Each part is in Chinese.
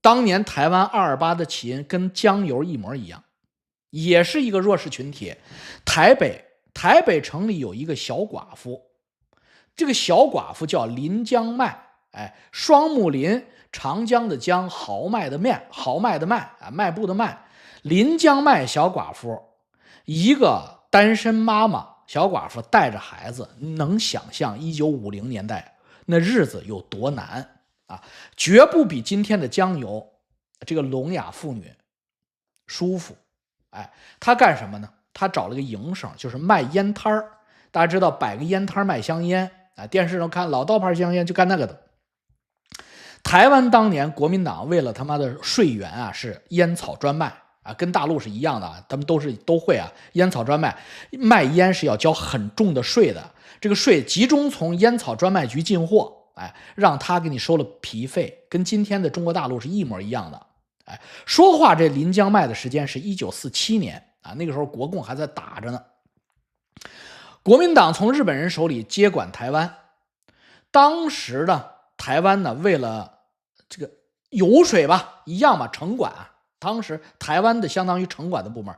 当年台湾228的起因跟江油一模一样，也是一个弱势群体。台北城里有一个小寡妇，这个小寡妇叫林江麦，双木林，长江的江，豪迈的迈，迈步的迈，林江麦小寡妇，一个单身妈妈小寡妇带着孩子，能想象1950年代那日子有多难啊？绝不比今天的江油这个聋哑妇女舒服。她干什么呢？她找了个营生，就是卖烟摊儿。大家知道摆个烟摊卖香烟啊，电视上看老刀牌香烟就干那个的。台湾当年国民党为了他妈的税源啊，是烟草专卖啊，跟大陆是一样的啊，他们都会啊，烟草专卖，卖烟是要交很重的税的，这个税集中从烟草专卖局进货，让他给你收了皮费，跟今天的中国大陆是一模一样的。说话这临江卖的时间是1947年啊，那个时候国共还在打着呢。国民党从日本人手里接管台湾，当时呢，台湾呢为了这个油水吧，一样嘛，城管啊，当时台湾的相当于城管的部门，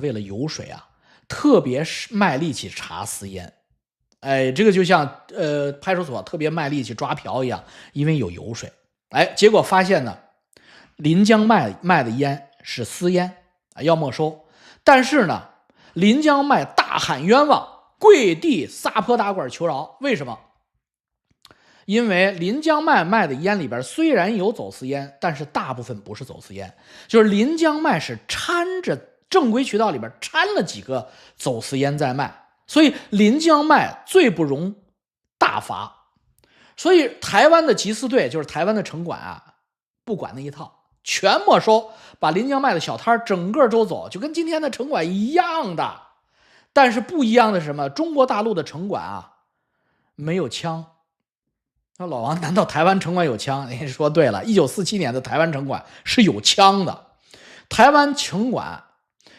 为了油水啊，特别卖力气查私烟。这个就像派出所特别卖力气抓嫖一样，因为有油水。结果发现呢，临江卖的烟是私烟啊，要没收。但是呢，临江卖大喊冤枉，跪地撒泼打滚求饶。为什么？因为临江卖的烟里边虽然有走私烟，但是大部分不是走私烟，就是临江卖是掺着正规渠道里边掺了几个走私烟在卖，所以临江卖最不容大罚。所以台湾的缉私队，就是台湾的城管啊，不管那一套，全没收，把临江卖的小摊整个都走，就跟今天的城管一样的。但是不一样的是什么？中国大陆的城管啊，没有枪。那老王，难道台湾城管有枪？你说对了，1947年的台湾城管是有枪的。台湾城管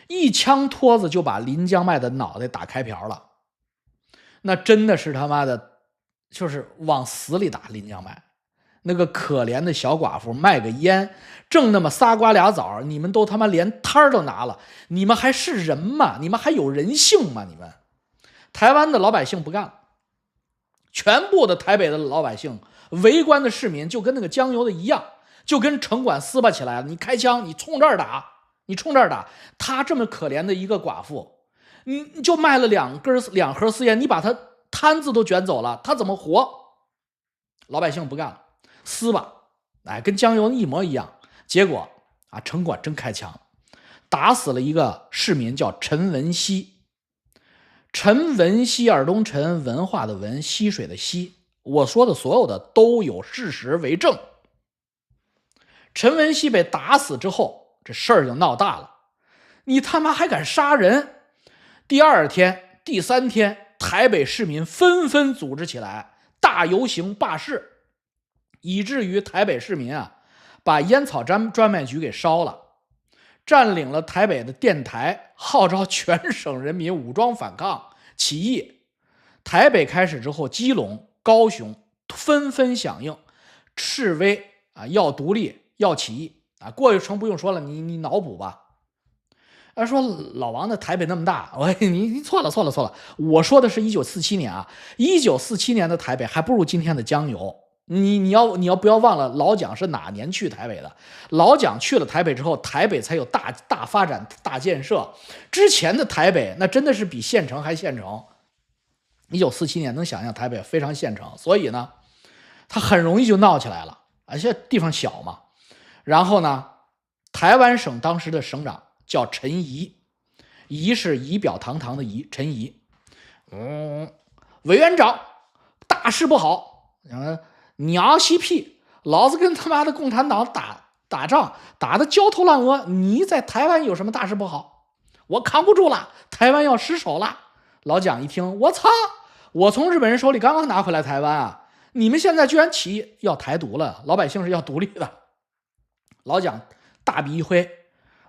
一枪托子就把临江卖的脑袋打开瓢了，那真的是他妈的，就是往死里打临江卖。那个可怜的小寡妇卖个烟，挣那么仨瓜俩枣，你们都他妈连摊儿都拿了，你们还是人吗？你们还有人性吗？你们台湾的老百姓不干了，全部的台北的老百姓，围观的市民就跟那个江油的一样，就跟城管撕巴起来了。你开枪，你冲这儿打，你冲这儿打。他这么可怜的一个寡妇，你就卖了两盒私烟，你把他摊子都卷走了，他怎么活？老百姓不干了，撕吧，跟江油一模一样。结果啊，城管真开枪，打死了一个市民，叫陈文熙。陈文熙，耳东陈，文化的文，溪水的溪。我说的所有的都有事实为证。陈文熙被打死之后，这事儿就闹大了。你他妈还敢杀人？第二天、第三天，台北市民纷纷组织起来大游行罢市，以至于台北市民啊，把烟草专卖局给烧了，占领了台北的电台，号召全省人民武装反抗起义。台北开始之后，基隆、高雄纷纷响应示威啊，要独立，要起义啊。过程不用说了，你脑补吧。说老王的台北那么大，你错了。我说的是1947年啊，1947年的台北还不如今天的江油。你要不要忘了老蒋是哪年去台北的？老蒋去了台北之后，台北才有大发展、大建设。之前的台北那真的是比县城还县城。1947年能想象台北非常县城，所以呢，它很容易就闹起来了。而且地方小嘛。然后呢，台湾省当时的省长叫陈仪，仪是仪表堂堂的仪，陈仪。委员长，大事不好。娘西屁，老子跟他妈的共产党打仗，打得焦头烂额，你在台湾有什么大事不好？我扛不住了，台湾要失守了。老蒋一听，我操，我从日本人手里刚刚拿回来台湾啊，你们现在居然起义要台独了，老百姓是要独立的。老蒋大笔一挥，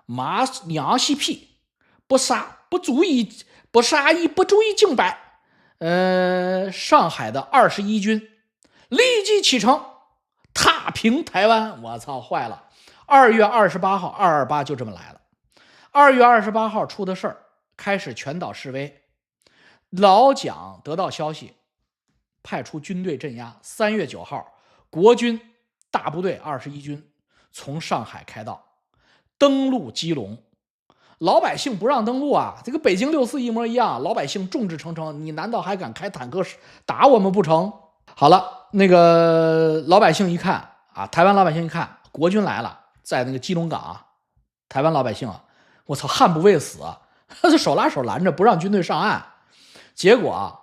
妈娘西屁，不杀不注意敬拜。上海的21军立即启程，踏平台湾，我操，坏了！2月28号，228就这么来了。2月28号出的事儿，开始全岛示威。老蒋得到消息，派出军队镇压。3月9号，国军大部队21军从上海开道，登陆基隆。老百姓不让登陆啊，这个北京6·4一模一样，老百姓众志成城，你难道还敢开坦克打我们不成？好了，那个老百姓一看啊，台湾老百姓一看国军来了，在那个基隆港啊，台湾老百姓啊，我操，悍不畏死啊，手拉手拦着不让军队上岸。结果啊，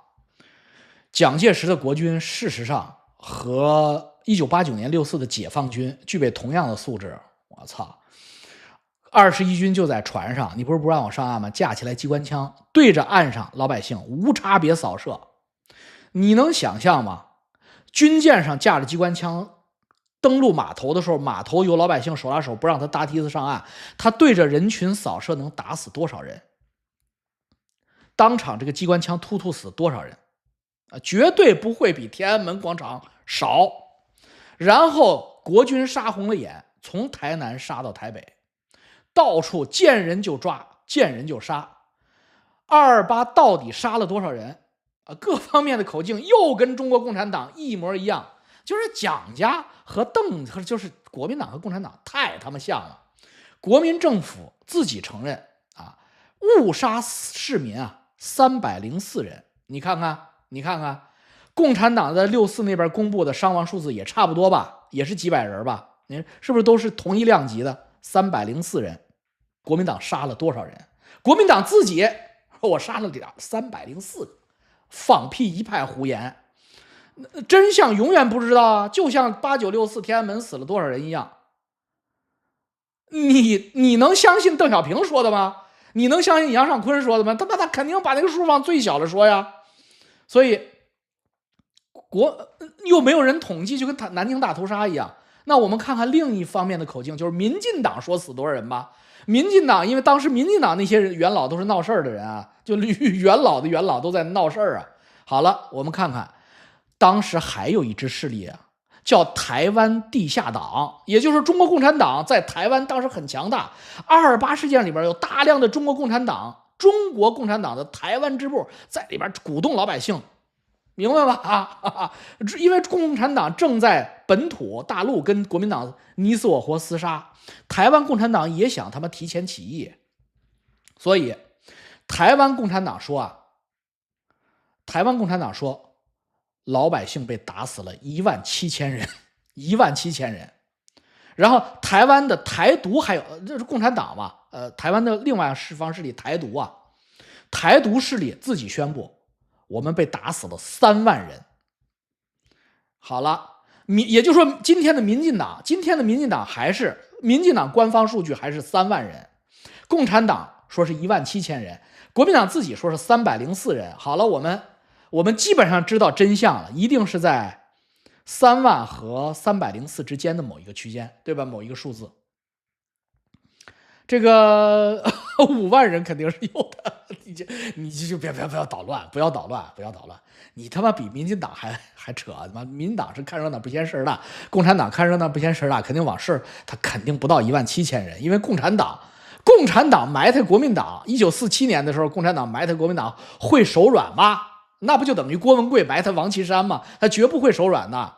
蒋介石的国军事实上和1989年6·4的解放军具备同样的素质。我操！21军就在船上，你不是不让我上岸吗？架起来机关枪，对着岸上老百姓无差别扫射。你能想象吗？军舰上架着机关枪，登陆码头的时候，码头有老百姓手拉手不让他搭梯子上岸，他对着人群扫射能打死多少人？当场这个机关枪突死多少人？绝对不会比天安门广场少。然后国军杀红了眼，从台南杀到台北。到处见人就抓，见人就杀。228到底杀了多少人？各方面的口径又跟中国共产党一模一样，就是蒋家和就是国民党和共产党太他妈像了。国民政府自己承认啊，误杀市民啊304人。你看看，共产党在6·4那边公布的伤亡数字也差不多吧，也是几百人吧？你是不是都是同一量级的304人？国民党杀了多少人？国民党自己说我杀了304个，放屁一派胡言，真相永远不知道啊！就像8964天安门死了多少人一样。你能相信邓小平说的吗？你能相信杨尚昆说的吗？他肯定把那个数往最小的说呀。所以又没有人统计，就跟南京大屠杀一样。那我们看看另一方面的口径，就是民进党说死多少人吧。民进党因为当时民进党那些元老都是闹事儿的人啊，就元老的元老都在闹事儿啊。好了，我们看看，当时还有一支势力啊，叫台湾地下党，也就是中国共产党在台湾当时很强大。228事件里边有大量的中国共产党的台湾支部在里边鼓动老百姓，明白吧？因为共产党正在本土大陆跟国民党你死我活厮杀，台湾共产党也想他妈提前起义，所以台湾共产党说老百姓被打死了17000人，17000人。然后台湾的台独还有这是共产党嘛？台湾的另外释放势力台独啊，台独势力自己宣布，我们被打死了3万人。好了，也就是说，今天的民进党还是民进党官方数据还是3万人，共产党说是17000人，国民党自己说是304人。好了，我们基本上知道真相了，一定是在3万和304之间的某一个区间，对吧？某一个数字。这个5万人肯定是有的，你就不要捣乱，不要捣乱，你他妈比民进党还扯，民进党是看热闹不嫌事儿大，共产党看热闹不嫌事儿大，肯定往事他肯定不到17000人，因为共产党埋汰国民党，1947年的时候，共产党埋汰国民党会手软吗？那不就等于郭文贵埋汰王岐山吗？他绝不会手软的。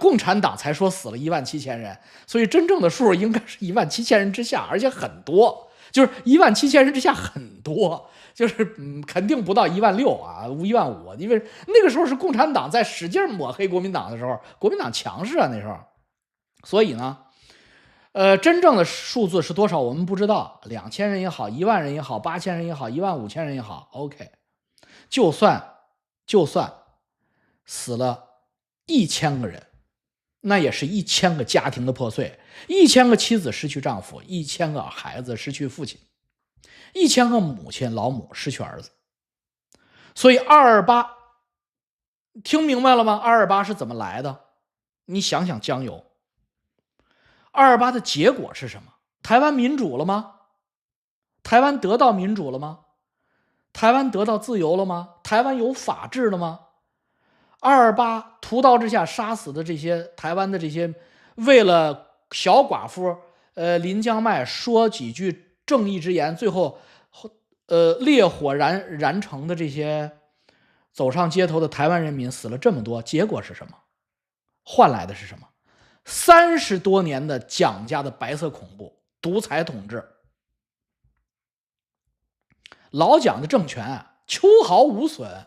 共产党才说死了17000人，所以真正的数应该是17000人之下，而且很多，就是17000人之下很多，就是肯定不到16000啊，15000，因为那个时候是共产党在使劲抹黑国民党的时候，国民党强势啊那时候，所以呢，真正的数字是多少我们不知道，2000人也好，1万人也好，8000人也好，15000人也好 ，OK， 就算死了1000个人。那也是1000个家庭的破碎，1000个妻子失去丈夫，1000个孩子失去父亲，1000个母亲老母失去儿子。所以228听明白了吗？228是怎么来的？你想想江油，228的结果是什么？台湾民主了吗？台湾得到民主了吗？台湾得到自由了吗？台湾有法治了吗228屠刀之下杀死的这些台湾的这些为了小寡妇林江迈说几句正义之言，最后烈火燃成的这些走上街头的台湾人民死了这么多，结果是什么？换来的是什么？30多年的蒋家的白色恐怖独裁统治。老蒋的政权啊，秋毫无损，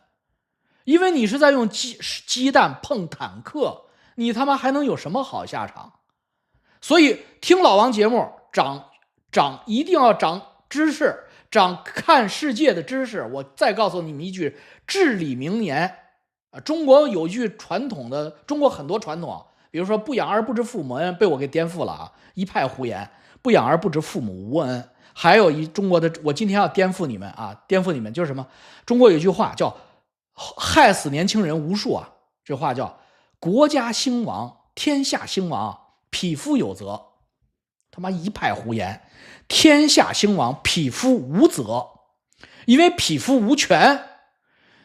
因为你是在用鸡蛋碰坦克，你他妈还能有什么好下场？所以听老王节目，一定要长知识，长看世界的知识。我再告诉你们一句至理名言啊，中国有句传统的，中国很多传统，比如说不养儿不知父母恩，被我给颠覆了啊，一派胡言，不养儿不知父母无恩。还有中国的，我今天要颠覆你们啊，颠覆你们就是什么？中国有句话叫害死年轻人无数啊，这话叫国家兴亡，天下兴亡，匹夫有责。他妈一派胡言，天下兴亡，匹夫无责，因为匹夫无权。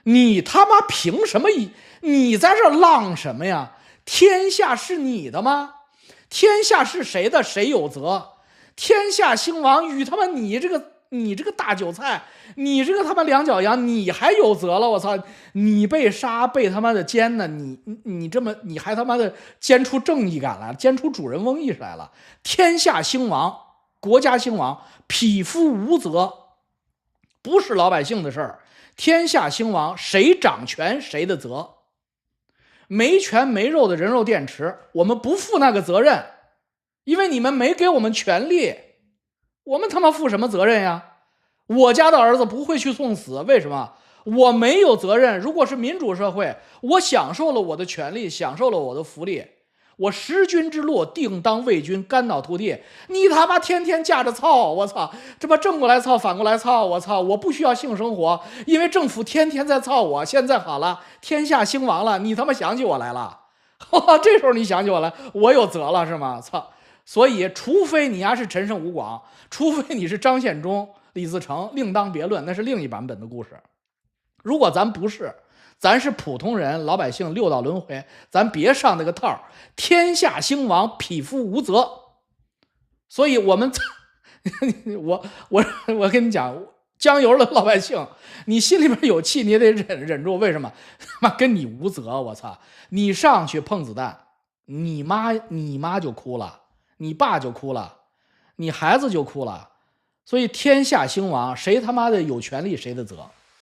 你他妈凭什么？你在这浪什么呀？天下是你的吗？天下是谁的？谁有责？天下兴亡与他妈你这个大韭菜，你这个他妈两脚羊，你还有责了？我操！你被杀被他妈的奸呢？你还他妈的奸出正义感来，奸出主人翁意识来了。天下兴亡，国家兴亡，匹夫无责，不是老百姓的事儿。天下兴亡，谁掌权谁的责。没权没肉的人肉电池，我们不负那个责任。因为你们没给我们权利，我们他妈负什么责任呀？我家的儿子不会去送死，为什么？我没有责任。如果是民主社会，我享受了我的权利，享受了我的福利，我识君之路，定当为君，肝脑涂地。你他妈天天架着操，我操，这不正过来操，反过来操，我操，我不需要性生活，因为政府天天在操我。现在好了，天下兴亡了，你他妈想起我来了，这时候你想起我来，我有责了是吗？操！所以，除非你是陈胜吴广，除非你是张献忠、李自成，另当别论，那是另一版本的故事。如果咱不是，咱是普通人、老百姓，六道轮回，咱别上那个套。天下兴亡，匹夫无责。所以我们，我跟你讲，江油的老百姓，你心里边有气，你也得忍住。为什么？他妈跟你无责，我操！你上去碰子弹，你妈就哭了。你爸就哭了，你孩子就哭了，所以天下兴亡，谁他妈的有权利谁的责。